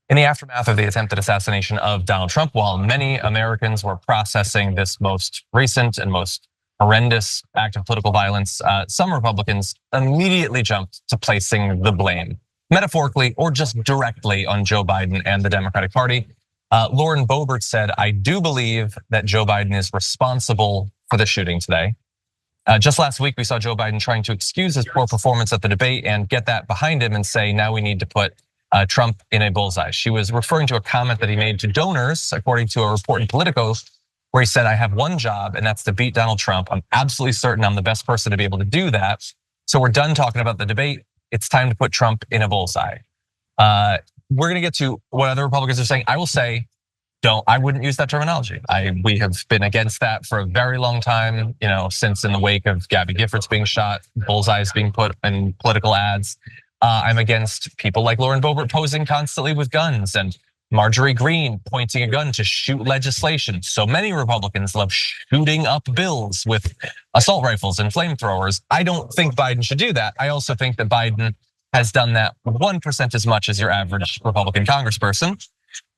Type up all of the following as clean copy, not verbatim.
In the aftermath of the attempted assassination of Donald Trump, while many Americans were processing this most recent and most horrendous act of political violence, some Republicans immediately jumped to placing the blame, metaphorically or just directly, on Joe Biden and the Democratic Party. Lauren Boebert said, "I do believe that Joe Biden is responsible for the shooting today." Just last week, we saw Joe Biden trying to excuse his poor performance at the debate and get that behind him and say, now we need to put Trump in a bullseye. She was referring to a comment that he made to donors, according to a report in Politico, where he said, "I have one job, and that's to beat Donald Trump. I'm absolutely certain I'm the best person to be able to do that. So we're done talking about the debate. It's time to put Trump in a bullseye." We're gonna get to what other Republicans are saying. I will say, I wouldn't use that terminology. We have been against that for a very long time, since in the wake of Gabby Giffords being shot, bullseyes being put in political ads. I'm against people like Lauren Boebert posing constantly with guns and Marjorie Greene pointing a gun to shoot legislation. So many Republicans love shooting up bills with assault rifles and flamethrowers. I don't think Biden should do that. I also think that Biden has done that 1% as much as your average Republican congressperson.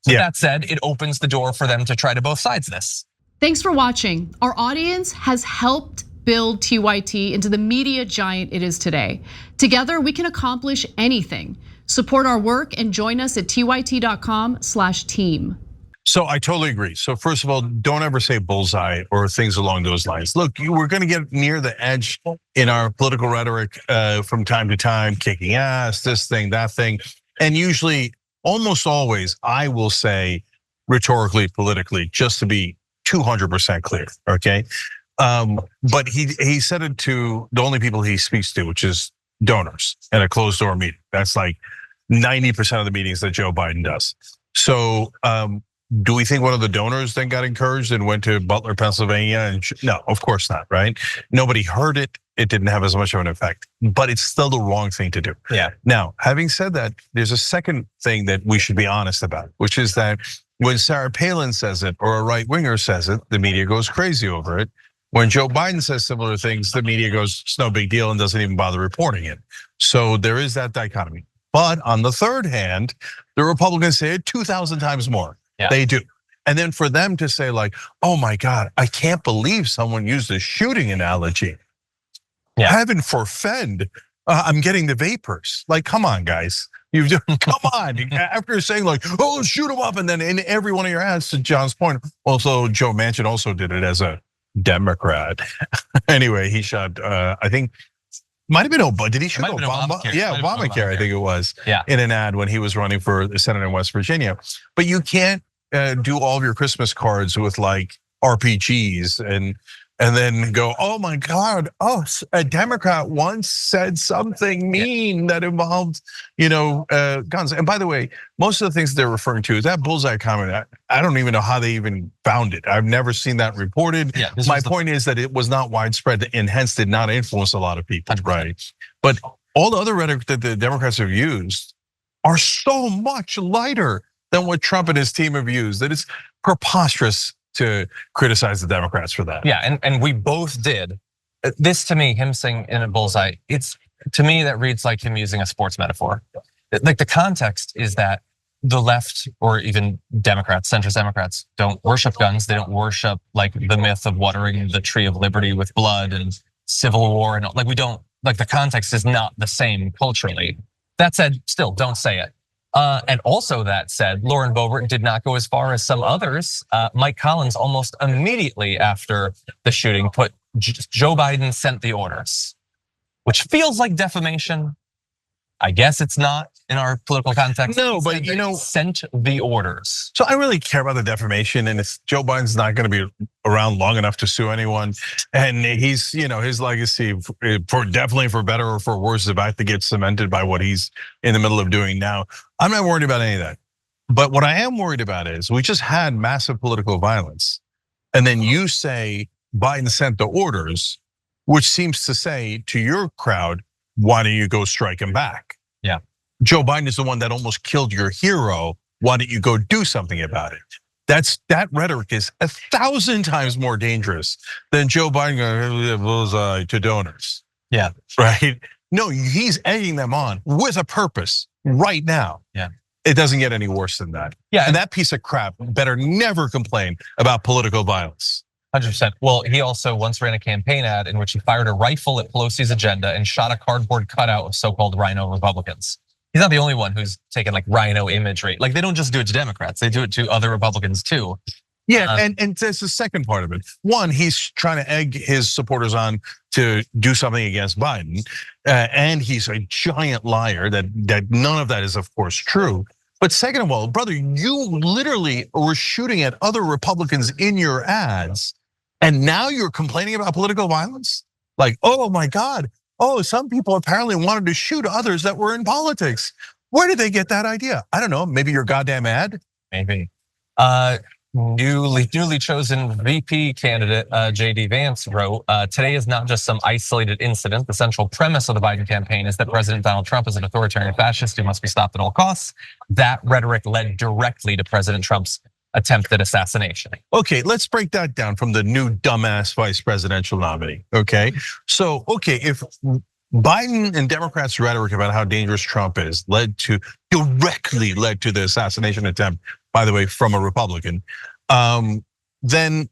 With that said, it opens the door for them to try to both sides this. Thanks for watching. Our audience has helped build TYT into the media giant it is today. Together, we can accomplish anything. Support our work and join us at tyt.com/team. So I totally agree. So first of all, don't ever say bullseye or things along those lines. Look, we're gonna get near the edge in our political rhetoric from time to time, kicking ass, this thing, that thing. And usually, almost always, I will say rhetorically, politically, just to be 200% clear, okay? But he said it to the only people he speaks to, which is donors at a closed door meeting. That's like 90% of the meetings that Joe Biden does. So do we think one of the donors then got encouraged and went to Butler, Pennsylvania? And no, of course not, right? Nobody heard it. It didn't have as much of an effect, but it's still the wrong thing to do. Yeah. Now, having said that, there's a second thing that we should be honest about, which is that when Sarah Palin says it or a right winger says it, the media goes crazy over it. When Joe Biden says similar things, the media goes, it's no big deal and doesn't even bother reporting it. So there is that dichotomy. But on the third hand, the Republicans say it 2,000 times more. Yeah. They do. And then for them to say like, oh my God, I can't believe someone used a shooting analogy. Yeah. Heaven forfend, I'm getting the vapors. Like, come on, guys. Come on. After saying like, oh, shoot him up. And then in every one of your ads, to John's point, also Joe Manchin also did it as a Democrat. Anyway, he shot, I think, might have been Obama. Did he shoot Obama? Yeah, Obamacare, I think it was. Yeah. In an ad when he was running for the Senate in West Virginia. But you can't do all of your Christmas cards with like RPGs and then go, oh my God, a Democrat once said something mean that involved, guns. And by the way, most of the things they're referring to is that bullseye comment. I don't even know how they even found it. I've never seen that reported. Yeah, my point is that it was not widespread and hence did not influence a lot of people, right? But all the other rhetoric that the Democrats have used are so much lighter than what Trump and his team have used that it's preposterous to criticize the Democrats for that. Yeah, and we both did. This to me, him saying in a bullseye, to me that reads like him using a sports metaphor. Like the context is that the left or even Democrats, centrist Democrats, don't worship guns. They don't worship like the myth of watering the tree of liberty with blood and civil war and like we don't, like the context is not the same culturally. That said, still don't say it. And also that said, Lauren Boebert did not go as far as some others. Mike Collins almost immediately after the shooting put Joe Biden sent the orders, which feels like defamation. I guess it's not in our political context. No, but sent the orders. So I really care about the defamation, and it's Joe Biden's not going to be around long enough to sue anyone, and he's his legacy definitely for better or for worse is about to get cemented by what he's in the middle of doing now. I'm not worried about any of that, but what I am worried about is we just had massive political violence, and then you say Biden sent the orders, which seems to say to your crowd, why don't you go strike him back? Yeah. Joe Biden is the one that almost killed your hero. Why don't you go do something about it? That rhetoric is 1,000 times more dangerous than Joe Biden going to donors. Yeah. Right? No, he's egging them on with a purpose right now. Yeah. It doesn't get any worse than that. Yeah, and that piece of crap better never complain about political violence. 100%. Well, he also once ran a campaign ad in which he fired a rifle at Pelosi's agenda and shot a cardboard cutout of so-called rhino Republicans. He's not the only one who's taken like rhino imagery. Like they don't just do it to Democrats, they do it to other Republicans too. Yeah, and that's the second part of it. One, he's trying to egg his supporters on to do something against Biden, and he's a giant liar. That none of that is, of course, true. But second of all, brother, you literally were shooting at other Republicans in your ads, and now you're complaining about political violence? Like, oh my God, oh, some people apparently wanted to shoot others that were in politics. Where did they get that idea? I don't know, maybe your goddamn ad? Maybe. Newly chosen VP candidate JD Vance wrote, today is not just some isolated incident. The central premise of the Biden campaign is that President Donald Trump is an authoritarian fascist who must be stopped at all costs. That rhetoric led directly to President Trump's attempted assassination. Okay, let's break that down from the new dumbass vice presidential nominee, okay? So, okay, if Biden and Democrats' rhetoric about how dangerous Trump is directly led to the assassination attempt, by the way, from a Republican, then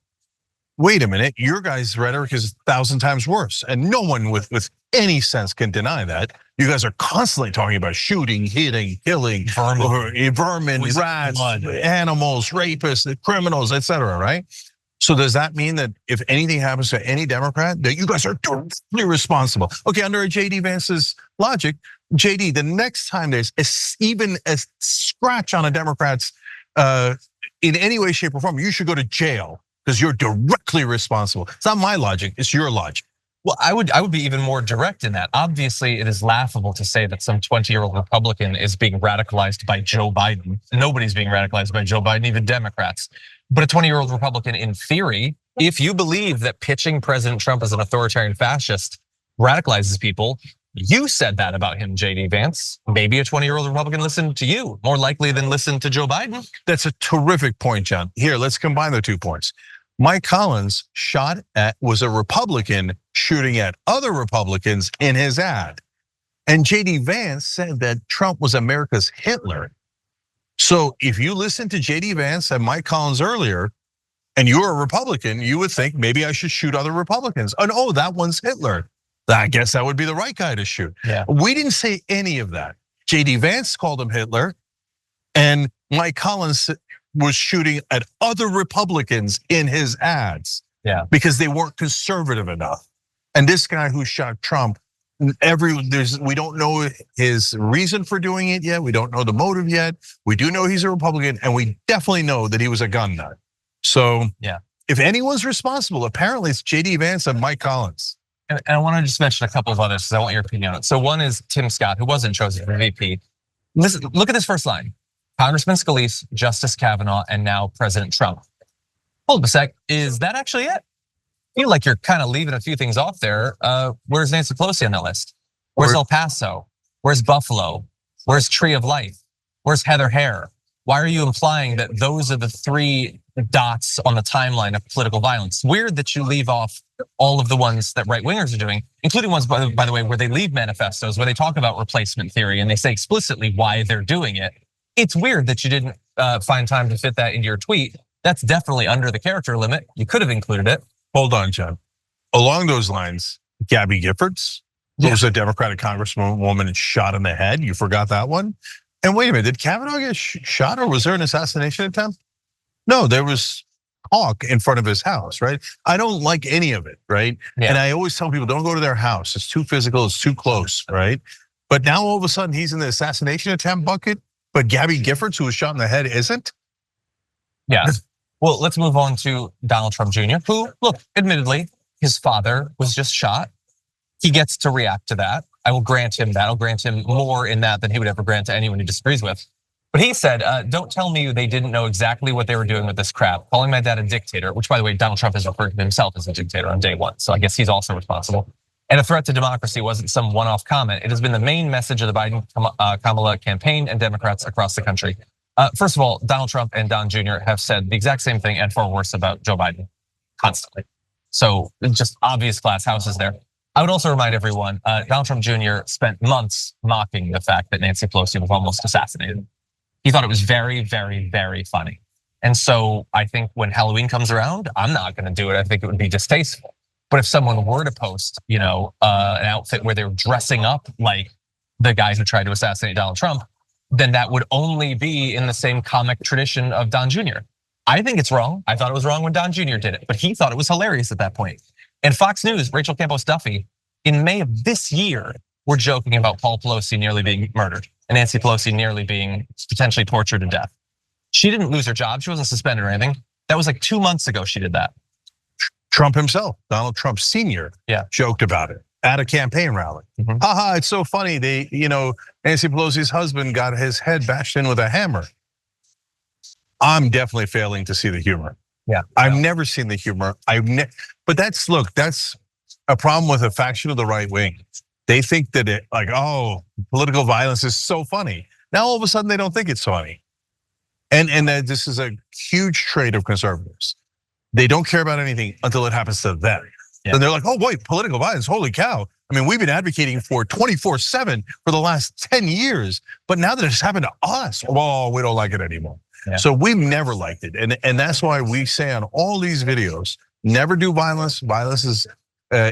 wait a minute, your guys' rhetoric is 1,000 times worse. And no one with any sense can deny that. You guys are constantly talking about shooting, hitting, killing, vermin, rats, animals, rapists, criminals, etc. right? So does that mean that if anything happens to any Democrat, that you guys are directly responsible? Okay, under JD Vance's logic, JD, the next time there's even a scratch on a Democrat's in any way, shape, or form, you should go to jail because you're directly responsible. It's not my logic, it's your logic. Well, I would be even more direct in that. Obviously, it is laughable to say that some 20-year-old Republican is being radicalized by Joe Biden. Nobody's being radicalized by Joe Biden, even Democrats. But a 20-year-old Republican, in theory, if you believe that pitching President Trump as an authoritarian fascist radicalizes people, you said that about him, JD Vance. Maybe a 20-year-old Republican listened to you more likely than listened to Joe Biden. That's a terrific point, John. Here, let's combine the 2 points. Mike Collins was a Republican shooting at other Republicans in his ad. And JD Vance said that Trump was America's Hitler. So if you listen to JD Vance and Mike Collins earlier, and you're a Republican, you would think maybe I should shoot other Republicans. And oh, that one's Hitler. I guess that would be the right guy to shoot. Yeah. We didn't say any of that. JD Vance called him Hitler, and Mike Collins was shooting at other Republicans in his ads. Yeah. Because they weren't conservative enough. And this guy who shot Trump, we don't know his reason for doing it yet. We don't know the motive yet. We do know he's a Republican, and we definitely know that he was a gun nut. So yeah, if anyone's responsible, apparently it's JD Vance and Mike Collins. And I want to just mention a couple of others because I want your opinion on it. So one is Tim Scott, who wasn't chosen for VP. Listen, look at this first line: Congressman Scalise, Justice Kavanaugh, and now President Trump. Hold up a sec, is that actually it? I feel like you're kind of leaving a few things off there. Where's Nancy Pelosi on that list? Where's El Paso? Where's Buffalo? Where's Tree of Life? Where's Heather Hare? Why are you implying that those are the 3 dots on the timeline of political violence? Weird that you leave off all of the ones that right wingers are doing, including ones, by the way, where they leave manifestos, where they talk about replacement theory and they say explicitly why they're doing it. It's weird that you didn't find time to fit that into your tweet. That's definitely under the character limit. You could have included it. Hold on, John. Along those lines, Gabby Giffords, who was a Democratic congresswoman and shot in the head. You forgot that one? And wait a minute, did Kavanaugh get shot, or was there an assassination attempt? No, there was talk in front of his house, right? I don't like any of it, right? Yeah. And I always tell people, don't go to their house. It's too physical, it's too close, right? But now all of a sudden he's in the assassination attempt bucket, but Gabby Giffords, who was shot in the head, isn't? Yeah. Well, let's move on to Donald Trump Jr., who, look, admittedly, his father was just shot. He gets to react to that. I will grant him that. I'll grant him more in that than he would ever grant to anyone he disagrees with. But he said, don't tell me they didn't know exactly what they were doing with this crap, calling my dad a dictator, which, by the way, Donald Trump has referred to himself as a dictator on day one. So I guess he's also responsible. And a threat to democracy wasn't some one-off comment. It has been the main message of the Biden-Kamala campaign and Democrats across the country. First of all, Donald Trump and Don Jr. have said the exact same thing and far worse about Joe Biden constantly. So just obvious glass houses there. I would also remind everyone, Donald Trump Jr. spent months mocking the fact that Nancy Pelosi was almost assassinated. He thought it was very, very, very funny. And so I think when Halloween comes around, I'm not gonna do it. I think it would be distasteful. But if someone were to post, an outfit where they're dressing up like the guys who tried to assassinate Donald Trump, then that would only be in the same comic tradition of Don Jr. I think it's wrong. I thought it was wrong when Don Jr. did it, but he thought it was hilarious at that point. And Fox News, Rachel Campos Duffy, in May of this year, were joking about Paul Pelosi nearly being murdered and Nancy Pelosi nearly being potentially tortured to death. She didn't lose her job. She wasn't suspended or anything. That was like 2 months ago she did that. Trump himself, Donald Trump Sr., joked about it at a campaign rally. Haha, it's so funny. Nancy Pelosi's husband got his head bashed in with a hammer. I'm definitely failing to see the humor. Yeah, I've never seen the humor. But that's a problem with a faction of the right wing. They think that political violence is so funny. Now all of a sudden they don't think it's funny. And that this is a huge trait of conservatives. They don't care about anything until it happens to them. Yeah. Then they're like, oh wait, political violence, holy cow. I mean, we've been advocating for 24/7 for the last 10 years, but now that it's happened to us, well, we don't like it anymore. Yeah. So we've never liked it. And that's why we say on all these videos, never do violence. Violence is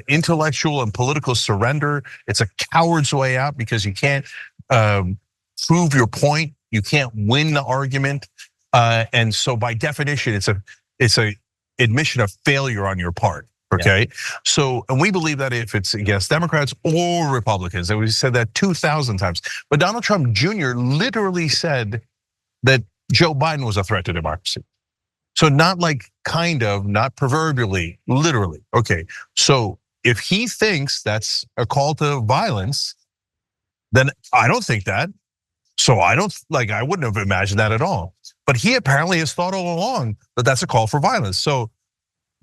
intellectual and political surrender. It's a coward's way out because you can't prove your point. You can't win the argument. And so by definition, it's a admission of failure on your part. Okay, yeah. So, and we believe that if it's against Democrats or Republicans, and we said that 2,000 times. But Donald Trump Jr. literally said that Joe Biden was a threat to democracy. So not like kind of, not proverbially, literally. Okay, so if he thinks that's a call to violence, then I don't think that. So I wouldn't have imagined that at all. But he apparently has thought all along that that's a call for violence. So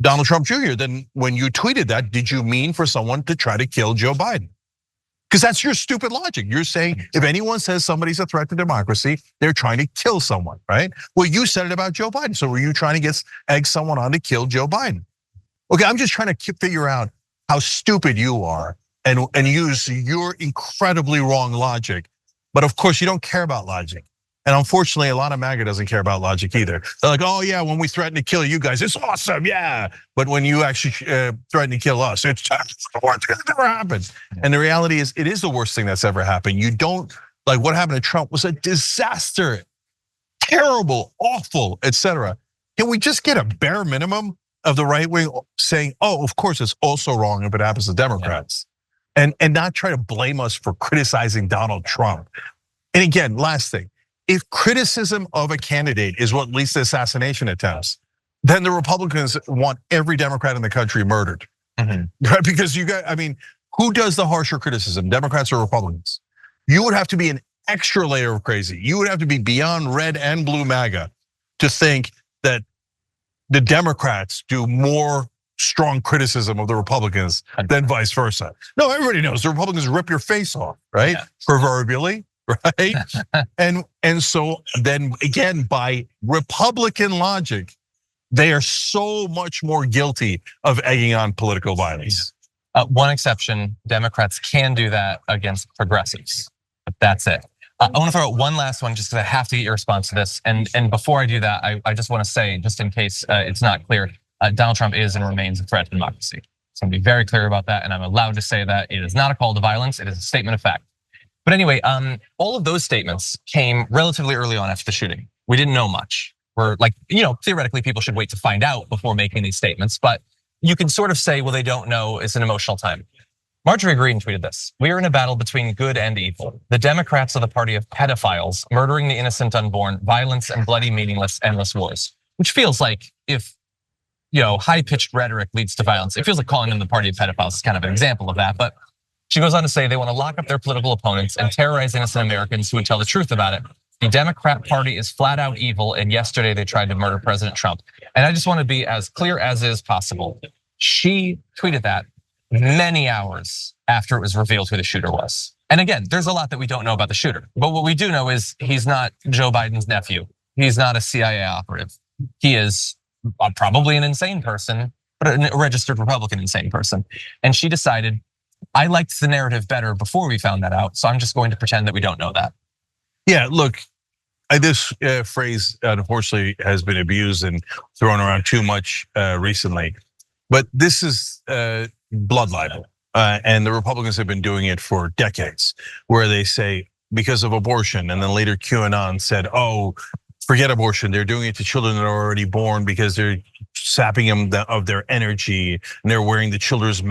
Donald Trump Jr., then when you tweeted that, did you mean for someone to try to kill Joe Biden? Because that's your stupid logic. You're saying if anyone says somebody's a threat to democracy, they're trying to kill someone, right? Well, you said it about Joe Biden. So were you trying to egg someone on to kill Joe Biden? Okay, I'm just trying to figure out how stupid you are and use your incredibly wrong logic. But of course, you don't care about logic. And unfortunately, a lot of MAGA doesn't care about logic either. They're like, oh yeah, when we threaten to kill you guys, it's awesome, yeah. But when you actually threaten to kill us, it's the worst thing that ever happened. And the reality is, it is the worst thing that's ever happened. You don't, like what happened to Trump was a disaster, terrible, awful, etc. Can we just get a bare minimum of the right wing saying, oh, of course it's also wrong if it happens to Democrats. And not try to blame us for criticizing Donald Trump. And again, last thing. If criticism of a candidate is what leads to assassination attempts, then the Republicans want every Democrat in the country murdered, right? Because who does the harsher criticism, Democrats or Republicans? You would have to be an extra layer of crazy. You would have to be beyond red and blue MAGA to think that the Democrats do more strong criticism of the Republicans than vice versa. No, everybody knows the Republicans rip your face off, right? Yeah. Proverbially. Right? and so then again, by Republican logic, they are so much more guilty of egging on political violence. One exception, Democrats can do that against progressives, but that's it. I want to throw out one last one just because I have to get your response to this. And before I do that, I just want to say, just in case it's not clear, Donald Trump is and remains a threat to democracy. So I'm going to be very clear about that, and I'm allowed to say that it is not a call to violence, it is a statement of fact. But anyway, all of those statements came relatively early on after the shooting. We didn't know much. We're like, theoretically people should wait to find out before making these statements, but you can sort of say, well, they don't know, it's an emotional time. Marjorie Greene tweeted this: we are in a battle between good and evil. The Democrats are the party of pedophiles, murdering the innocent unborn, violence and bloody, meaningless, endless wars. Which feels like if, high-pitched rhetoric leads to violence, it feels like calling them the party of pedophiles is kind of an example of that, but she goes on to say they want to lock up their political opponents and terrorize innocent Americans who would tell the truth about it. The Democrat Party is flat out evil, and yesterday they tried to murder President Trump. And I just want to be as clear as is possible. She tweeted that many hours after it was revealed who the shooter was. And again, there's a lot that we don't know about the shooter. But what we do know is he's not Joe Biden's nephew. He's not a CIA operative. He is probably an insane person, but a registered Republican insane person. And she decided, I liked the narrative better before we found that out, so I'm just going to pretend that we don't know that. Yeah, look, This phrase, unfortunately, has been abused and thrown around too much recently. But this is blood libel. And the Republicans have been doing it for decades, where they say, because of abortion, and then later QAnon said, oh, forget abortion. They're doing it to children that are already born because they're sapping them of their energy, and they're wearing the children's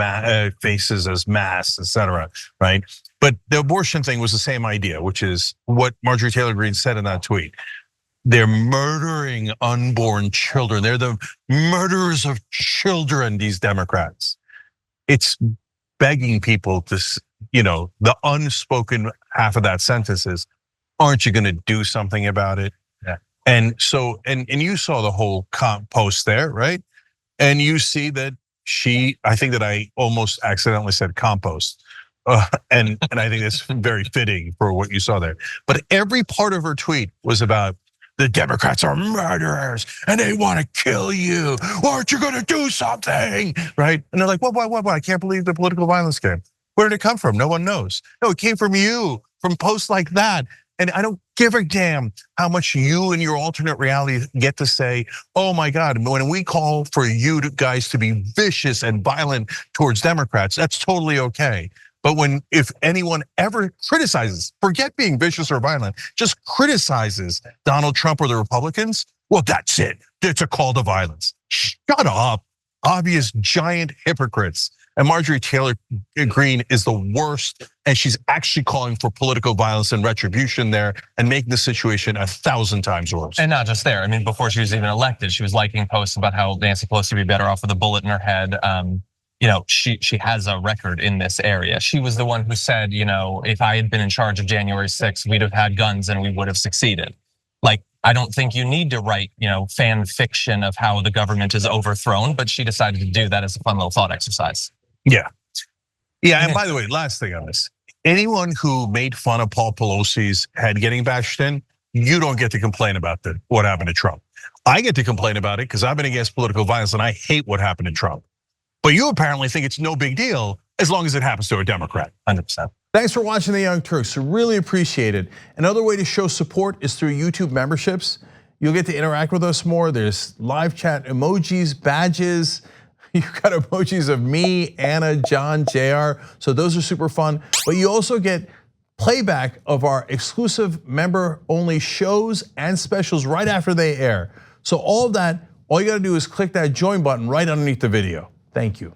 faces as masks, etc. Right? But the abortion thing was the same idea, which is what Marjorie Taylor Greene said in that tweet. They're murdering unborn children. They're the murderers of children, these Democrats. It's begging people to, the unspoken half of that sentence is, aren't you gonna do something about it? Yeah. And so, and you saw the whole post there, right? And you see that I think that I almost accidentally said compost. And I think it's very fitting for what you saw there. But every part of her tweet was about the Democrats are murderers and they want to kill you. Aren't you going to do something? Right? And they're like, what? I can't believe the political violence came. Where did it come from? No one knows. No, it came from you, from posts like that. And I don't give a damn how much you and your alternate reality get to say, oh my God, when we call for you guys to be vicious and violent towards Democrats, that's totally okay. But if anyone ever criticizes, forget being vicious or violent, just criticizes Donald Trump or the Republicans, well, that's it. It's a call to violence. Shut up, obvious giant hypocrites. And Marjorie Taylor Greene is the worst, and she's actually calling for political violence and retribution there and making the situation 1,000 times worse. And not just there. I mean, before she was even elected, she was liking posts about how Nancy Pelosi would be better off with a bullet in her head. She has a record in this area. She was the one who said, if I had been in charge of January 6th, we'd have had guns and we would have succeeded. Like, I don't think you need to write, fan fiction of how the government is overthrown, but she decided to do that as a fun little thought exercise. Yeah. And by the way, last thing on this, anyone who made fun of Paul Pelosi's head getting bashed in, you don't get to complain about what happened to Trump. I get to complain about it because I've been against political violence and I hate what happened to Trump. But you apparently think it's no big deal as long as it happens to a Democrat. 100%. Thanks for watching The Young Turks. We really appreciate it. Another way to show support is through YouTube memberships. You'll get to interact with us more. There's live chat emojis, badges. You've got emojis of me, Anna, John, JR. So those are super fun. But you also get playback of our exclusive member-only shows and specials right after they air. So all of that, all you gotta do is click that join button right underneath the video. Thank you.